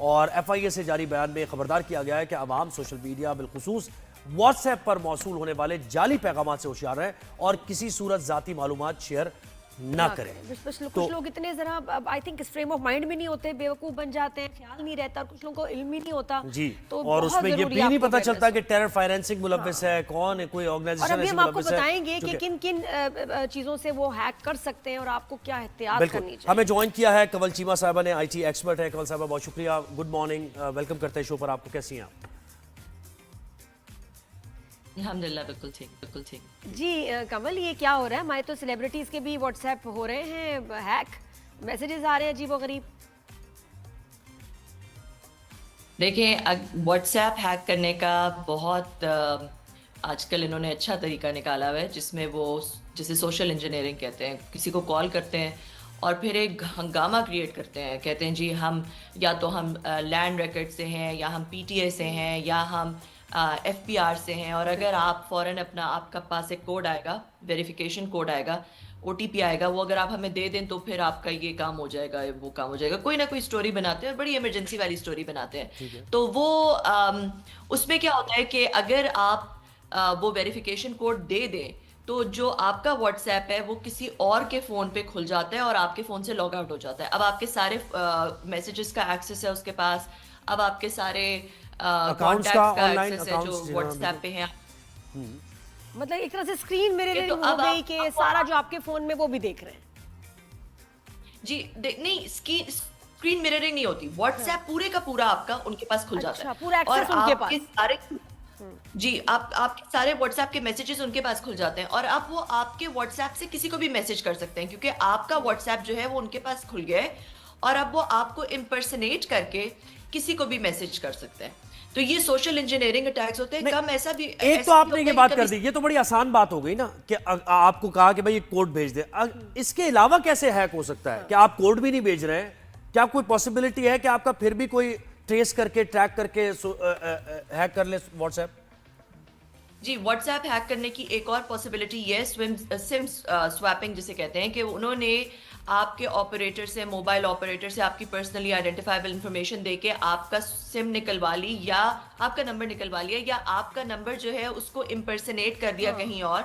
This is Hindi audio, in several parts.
और FIA से जारी बयान में खबरदार किया गया है कि अवाम सोशल मीडिया बिलखुसूस व्हाट्सएप पर मौसूल होने वाले जाली पैगाम से होशियार रहें और किसी सूरत जाती मालूमात शेयर ना करें। कुछ लोग इतने जरा आई थिंक इस फ्रेम ऑफ माइंड में नहीं होते, बेवकूफ बन जाते हैं, ख्याल नहीं रहता, और कुछ लोगों को इल्म ही नहीं होता जी। तो और उसमें ये भी नहीं पता चलता कि टेरर फाइनेंसिंग मुलव्विस है, कौन है, कोई ऑर्गेनाइजेशन और अभी हम आपको मुलव्विस है। बताएंगे कि किन किन चीजों से वो हैक कर सकते हैं और आपको क्या एहतियात करनी चाहिए। हमें ज्वाइन किया है कंवल चीमा साहबा ने, IT एक्सपर्ट है। कंवल साहबा बहुत शुक्रिया, गुड मॉर्निंग, वेलकम करते हैं शो पर आपको। कैसी हैं आप? अल्हम्दुलिल्लाह बिल्कुल ठीक जी कमल, ये क्या हो रहा है? हमारे तो सेलिब्रिटीज के भी व्हाट्सएप हो रहे हैं हैक, मैसेजेस आ रहे हैं अजीब गरीब। देखिए, व्हाट्सएप हैक करने का बहुत आजकल इन्होंने अच्छा तरीका निकाला हुआ है, जिसमें वो जिसे सोशल इंजीनियरिंग कहते हैं। किसी को कॉल करते हैं और फिर एक हंगामा क्रिएट करते हैं, कहते हैं जी हम या तो हम लैंड रिकॉर्ड से हैं, या हम PTA से हैं, या हम FPR से हैं। और अगर आप फ़ौरन अपना, आपका पास एक कोड आएगा, वेरिफिकेशन कोड आएगा, OTP आएगा, वो अगर आप हमें दे दें तो फिर आपका ये काम हो जाएगा, वो काम हो जाएगा। कोई ना कोई स्टोरी बनाते हैं और बड़ी इमरजेंसी वाली स्टोरी बनाते हैं। तो वो उसमें क्या होता है कि अगर आप वो वेरिफिकेशन कोड दे दें तो जो आपका व्हाट्सएप है वो किसी और के फ़ोन पे खुल जाता है और आपके फ़ोन से लॉग आउट हो जाता है। अब आपके सारे मैसेजेस का एक्सेस है उसके पास, अब आपके सारे अकाउंट्स का ऑनलाइन है जो व्हाट्सएप पे है। मतलब एक तरह से स्क्रीन मिररिंग तो हो गई कि सारा जो आपके फोन में वो भी देख रहे हैं। जी नहीं, स्क्रीन मिररिंग नहीं होती, व्हाट्सएप पूरे का पूरा आपका उनके पास खुल जाता है। पूरा एक्सेस उनके पास। सारे जी आपके सारे व्हाट्सएप के मैसेजेस उनके पास खुल जाते हैं और अब वो आपके व्हाट्सएप से किसी को भी मैसेज कर सकते हैं, क्योंकि आपका व्हाट्सएप जो है वो उनके पास खुल गया है और अब वो आपको इम्पर्सनेट करके किसी को भी मैसेज कर सकते हैं। तो ये सोशल इंजीनियरिंग अटैक्स होते हैं। कम ऐसा भी एक तो आपने ये बात कर दी, ये तो बड़ी आसान बात हो गई ना कि आपको कहा कि भाई ये कोड भेज दे। इसके अलावा कैसे हैक हो सकता है? क्या आप कोड भी नहीं भेज रहे हैं? क्या कोई पॉसिबिलिटी है कि आपका फिर भी कोई ट्रेस करके, ट्रैक करके हैक कर ले व्हाट्सएप? जी, व्हाट्सएप हैक करने की एक और पॉसिबिलिटी ये है सिम स्वैपिंग जिसे कहते हैं, कि उन्होंने आपके ऑपरेटर से, मोबाइल ऑपरेटर से आपकी पर्सनली आइडेंटिफाइबल इंफॉर्मेशन देके आपका सिम निकलवा ली या आपका नंबर निकलवा लिया, या आपका नंबर जो है उसको इम्पर्सनेट कर दिया कहीं और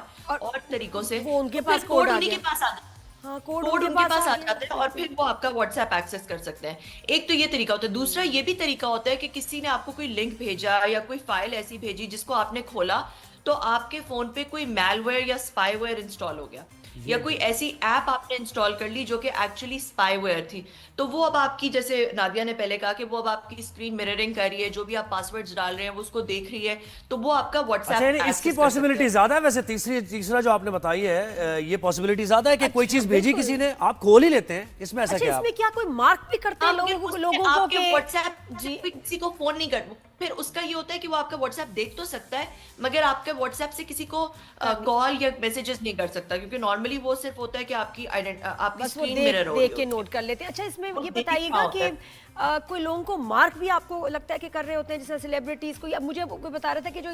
तरीकों से। वो उनके पास कोड उन्हीं के पास आ जाता है। हाँ, कोड उनके पास आ जाते हैं और फिर वो आपका व्हाट्सएप एक्सेस कर सकते हैं। एक तो ये तरीका होता है। दूसरा ये भी तरीका होता है कि किसी ने आपको कोई लिंक भेजा या कोई फाइल ऐसी भेजी जिसको आपने खोला तो आपके फोन पे कोई मैलवेयर या स्पाईवेयर इंस्टॉल हो गया, या कोई ऐसी ऐप आपने इंस्टॉल कर ली जो कि एक्चुअली स्पाईवेयर थी। तो वो अब आपकी, जैसे नादिया ने पहले कहा कि वो अब आपकी स्क्रीन मिररिंग कर रही है, जो भी आप पासवर्ड्स डाल रहे हैं वो उसको देख रही है, तो वो आपका व्हाट्सएप इसकी पॉसिबिलिटी ज्यादा है। वैसे तीसरा जो आपने बताई है, ये पॉसिबिलिटी ज्यादा है कि कोई चीज भेजी किसी ने, आप खोल ही लेते हैं। इसमें ऐसा क्या? इसमें क्या कोई मार्क भी करते हैं लोगों को कि व्हाट्सएप जी किसी को फोन नहीं कर, फिर उसका ये होता है कि वो आपका व्हाट्सएप देख तो सकता है मगर आपके व्हाट्सएप से किसी को कॉल या मैसेजेस नहीं कर सकता, क्योंकि नॉर्मली वो सिर्फ होता है कि आपकी स्क्रीन मिरर हो देख के नोट कर लेते हैं। अच्छा, इसमें ये बताइएगा कि कोई लोगों को मार्क भी आपको लगता है कि कर रहे होते हैं, जैसे सेलिब्रिटीज को? अब मुझे कोई बता रहा था कि जो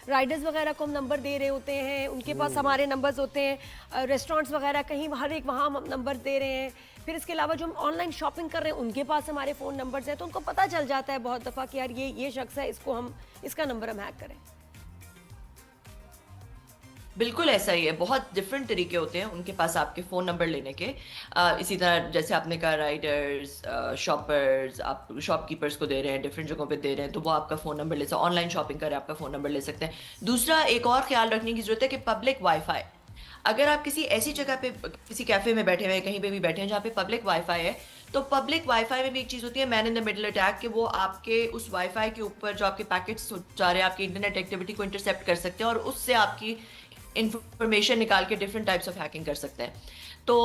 राइडर्स वगैरह को हम नंबर दे रहे होते हैं, उनके पास हमारे नंबर्स होते हैं, रेस्टोरेंट्स वगैरह कहीं हर एक वहाँ हम नंबर दे रहे हैं। फिर इसके अलावा जो हम ऑनलाइन शॉपिंग कर रहे हैं उनके पास हमारे फ़ोन नंबर्स हैं, तो उनको पता चल जाता है बहुत दफ़ा कि यार ये शख्स है, इसका नंबर हम हैक करें। बिल्कुल ऐसा ही है। बहुत डिफरेंट तरीके होते हैं उनके पास आपके फ़ोन नंबर लेने के। इसी तरह जैसे आपने कहा राइडर्स, शॉपर्स, आप शॉपकीपर्स को दे रहे हैं, डिफरेंट जगहों पे दे रहे हैं, तो वो आपका फ़ोन नंबर ले सकते हैं। ऑनलाइन शॉपिंग करें, आपका फ़ोन नंबर ले सकते हैं। दूसरा एक और ख्याल रखने की ज़रूरत है कि पब्लिक वाईफाई, अगर आप किसी ऐसी जगह पे, किसी कैफे में बैठे हुए हैं, कहीं पे भी बैठे हैं जहाँ पे पब्लिक वाईफाई है, तो पब्लिक वाईफाई में भी एक चीज़ होती है man in the middle attack, कि वो आपके उस वाईफाई के ऊपर जो आपके पैकेट्स जा रहे हैं, आपकी इंटरनेट एक्टिविटी को इंटरसेप्ट कर सकते हैं और उससे आपकी इंफॉर्मेशन निकाल के डिफरेंट टाइप्स ऑफ हैकिंग कर सकते हैं। तो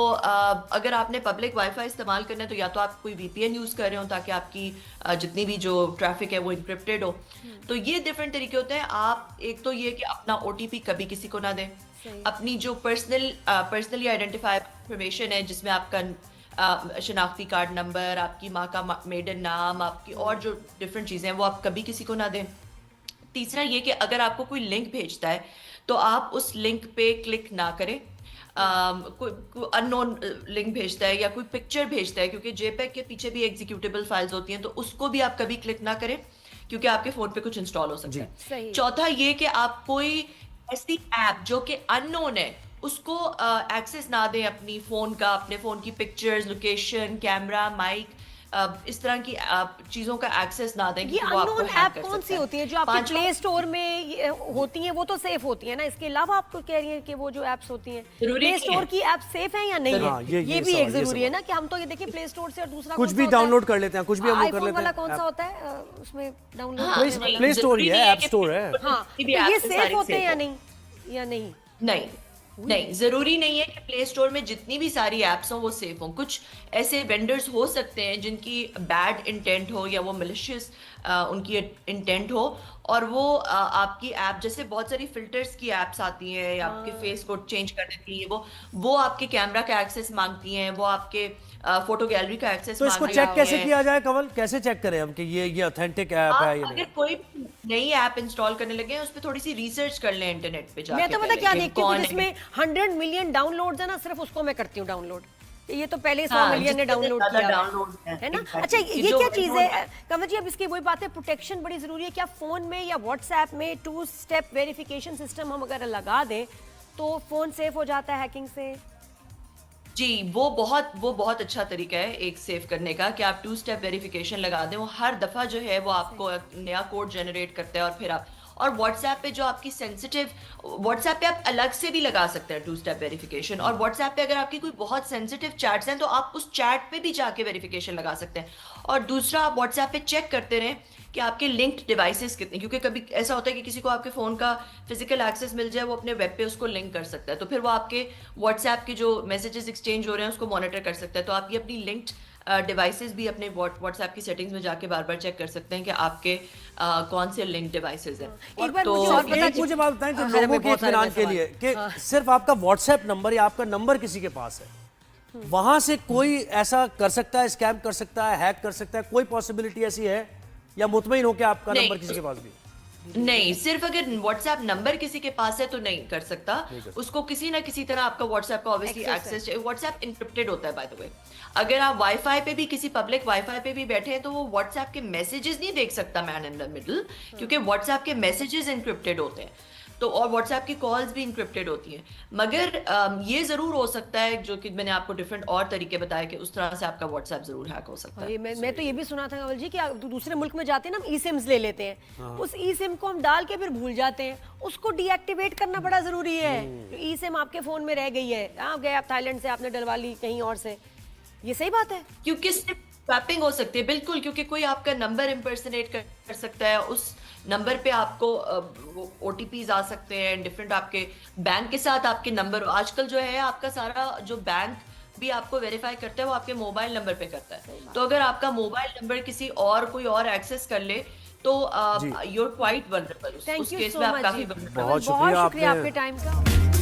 अगर आपने पब्लिक वाईफाई इस्तेमाल करना है तो या तो आप कोई VPN यूज़ कर रहे हो ताकि आपकी जितनी भी जो ट्रैफिक है वो इंक्रिप्टेड हो। तो ये डिफरेंट तरीके होते हैं। आप एक तो ये कि अपना OTP कभी किसी को ना दें, अपनी जो पर्सनली आइडेंटिफाई इंफॉर्मेशन है जिसमें आपका शनाख्ती कार्ड नंबर, आपकी माँ का मेडन नाम, आपकी और जो डिफरेंट चीज़ें हैं वो आप कभी किसी को ना दें। तीसरा ये कि अगर आपको कोई लिंक भेजता है तो आप उस लिंक पे क्लिक ना करें। कोई अननोन लिंक भेजता है या कोई पिक्चर भेजता है, क्योंकि जेपेग के पीछे भी एग्जीक्यूटेबल फाइल्स होती हैं, तो उसको भी आप कभी क्लिक ना करें क्योंकि आपके फोन पे कुछ इंस्टॉल हो सकता है। सही। चौथा ये कि आप कोई ऐसी ऐप जो कि अननोन है उसको एक्सेस ना दें अपनी फोन का, अपने फोन की पिक्चर्स, लोकेशन, कैमरा, माइक, इस तरह की चीजों का एक्सेस ना दें ये क्योंकि वो आपको अननोन हैक ऐप कर कौन सकता सी है। होती है जो आपके पांचवा- प्ले स्टोर में होती हैं? वो तो सेफ होती है ना, इसके अलावा आप तो कह रही हैं कि वो जो ऐप्स होती हैं जरूरी प्ले नहीं स्टोर है। की ऐप सेफ है या नहीं हाँ, है? ये ये भी सवाल, एक ये जरूरी है सवाल। ना कि हम तो ये देखिए प्ले स्टोर से और दूसरा कुछ कौन भी सा होता है? डाउनलोड कर लेते हैं, कुछ भी हम लोग कर आईफोन लेते वाला हैं। कौन सा ऐप- होता है उसमें डाउनलोड हाँ, करने नहीं, वाला? प्ले स्टोर ही जरूरी है, नहीं ऐप कि स्टोर है। हाँ, किसी तो भी ये ऐप से सेफ सारी होते हैं safe या हो। नहीं या नहीं? नहीं नहीं, जरूरी नहीं है कि प्ले स्टोर में जितनी भी सारी एप्स हों वो सेफ हों। कुछ ऐसे वेंडर्स हो सकते हैं जिनकी बैड इंटेंट हो या वो मिलिशियस उनकी इंटेंट हो, और वो आपकी ऐप, जैसे बहुत सारी फिल्टर्स की एप्स आती हैं या आपके फेस को चेंज कर देती हैं, वो आपके कैमरा का एक्सेस मांगती हैं, वो आपके फोटो गैलरी का एक्सेस तो इसको मांगती चेक हैं। कैसे किया जाए कवल, कैसे चेक करें हम कि ये ऑथेंटिक ऐप आप है या अगर नहीं? कोई भी नई ऐप इंस्टॉल करने लगे हैं उस पर थोड़ी सी रिसर्च कर लें इंटरनेट पे जाके। मैं तो पता पहले क्या कि देखती हूँ कौन है। जिसमें 100 मिलियन डाउनलोड्स है ना, सिर्फ उसको मैं करती हूँ डाउनलोड। ये तो पहले 100 हाँ, मिलियन ने जितने डाउनलोड ज्यादा किया downloads हैं, है ना? exactly। अच्छा, कि ये जो क्या चीज है unknown कंवल जी? अब इसकी वही बात है, प्रोटेक्शन बड़ी जरूरी है। क्या फोन में या व्हाट्सएप में 2 स्टेप वेरिफिकेशन सिस्टम हम अगर लगा दें तो फोन सेफ हो जाता है हैकिंग से? जी, वो बहुत अच्छा तरीका है एक सेव करने का कि आप 2 स्टेप वेरिफिकेशन लगा दें। वो हर दफ़ा जो है वो आपको एक नया कोड जनरेट करता है, और फिर आप, और व्हाट्सएप पे जो आपकी सेंसिटिव, व्हाट्सएप पे आप अलग से भी लगा सकते हैं 2 स्टेप वेरिफिकेशन, और व्हाट्सएप पे अगर आपकी कोई बहुत सेंसिटिव चैट्स हैं तो आप उस चैट पे भी जाके वेरिफिकेशन लगा सकते हैं। और दूसरा, आप व्हाट्सएप पे चेक करते रहें कि आपके लिंक्ड डिवाइसेस कितने, क्योंकि कभी ऐसा होता है कि किसी को आपके फ़ोन का फिजिकल एक्सेस मिल जाए, वो अपने वेब पे उसको लिंक कर सकता है, तो फिर वो आपके व्हाट्सएप के जो मैसेजेस एक्सचेंज हो रहे हैं उसको मॉनिटर कर सकता है। तो आप ये अपनी लिंक्ड डिवाइसेस भी अपने व्हाट्सएप की सेटिंग्स में जाके बार बार चेक कर सकते हैं कि आपके कौन से लिंक डिवाइसेस हैं। एक बार तो मुझे और पता एक मुझे बात बताएं कि हाँ, लोगों हमें के बहुत सारे इत्मीनान के सवाल। लिए कि सिर्फ आपका व्हाट्सएप नंबर या आपका नंबर किसी के पास है, वहां से कोई ऐसा कर सकता है, स्कैम कर सकता है, हैक कर सकता है, कोई पॉसिबिलिटी ऐसी है, या मुतमईन हो कि आपका नहीं। नंबर किसी के पास भी? नहीं, सिर्फ अगर व्हाट्सएप नंबर किसी के पास है तो नहीं कर सकता। उसको किसी ना किसी तरह आपका व्हाट्सएप का ऑब्वियसली एक्सेस, व्हाट्सएप इंक्रिप्टेड होता है बाय द वे। अगर आप वाईफाई पे भी, किसी पब्लिक वाईफाई पे भी बैठे हैं तो वो व्हाट्सएप के मैसेजेस नहीं देख सकता मैन इन द मिडल, क्योंकि व्हाट्सएप के मैसेजेस इंक्रिप्टेड होते हैं। तो और व्हाट्सएप की कॉल्स भी इंक्रिप्टेड होती हैं। मगर ये जरूर हो सकता है, जो कि मैंने आपको डिफरेंट और तरीके बताए, कि उस तरह से आपका व्हाट्सएप जरूर हैक हो सकता है। ये मैं तो ये भी सुना था कंवल जी कि दूसरे मुल्क में जाते हैं ना, हम ई सिम्स ले लेते हैं, उस ई सिम को हम डाल के फिर भूल जाते हैं, उसको डीएक्टिवेट करना बड़ा जरूरी है। ई सिम आपके फोन में रह गई है, आप गए, आप थाईलैंड से आपने डलवा ली कहीं और से, ये सही बात है? क्योंकि स्वैपिंग हो सकती है, बिल्कुल, क्योंकि कोई आपका नंबर इम्पर्सनेट कर सकता है, उस नंबर पे आपको ओटीपीज आ सकते हैं डिफरेंट, आपके बैंक के साथ आपके नंबर, आजकल जो है आपका सारा जो बैंक भी आपको वेरीफाई करता है वो आपके मोबाइल नंबर पे करता है। तो अगर आपका मोबाइल नंबर किसी और कोई और एक्सेस कर ले तो you are quite vulnerable, thank उस यू केस सो में आप मच काफी जी। vulnerable बहुत बहुत शुक्रिया आपने- आपके टाइम का।